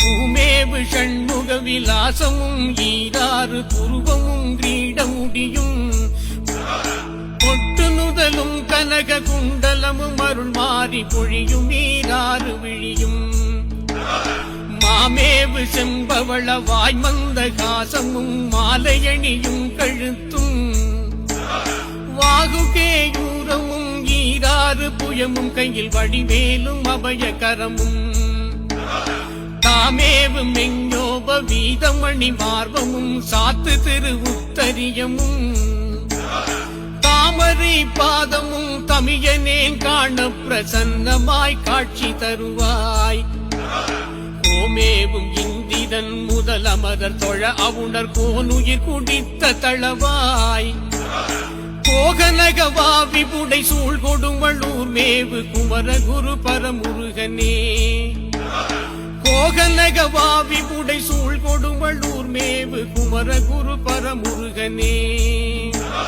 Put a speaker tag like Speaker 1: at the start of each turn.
Speaker 1: பூமேவு ஷண்முக விலாசமும் ஈராறு புருவமும் கிரீடமுடியும் பொட்டு நுதலும் கனக குண்டலமும் அருள் மாறி பொழியும் ஈராறு விழியும் மாமேவு செம்பவள வாய்மந்த காசமும் மாலையணியும் கழுத்தும் வாகுகேயூரமும் ஈராறு புயமும் கையில் வடிவேலும் அபயகரமும் தாமேவு மெஞ்சோப வீதமணி மார்பமும் சாத்து திரு உத்தரியமும் தாமரை பாதமும் தமியனேன் காண பிரசன்னமாய் காட்சி தருவாய் கோமேவும் இந்திரன் முதல் அமரர் தொழ அவுணர் கோனுயிர் குடித்த தளவாய் கோகனகவா விபுடை சூழ் கொடுமளூர் மேவு குமர குரு பரமுருகனே கோகனகவா விபுடை சூழ் கொடுமளூர் மேவு குமர குரு பரமுருகனே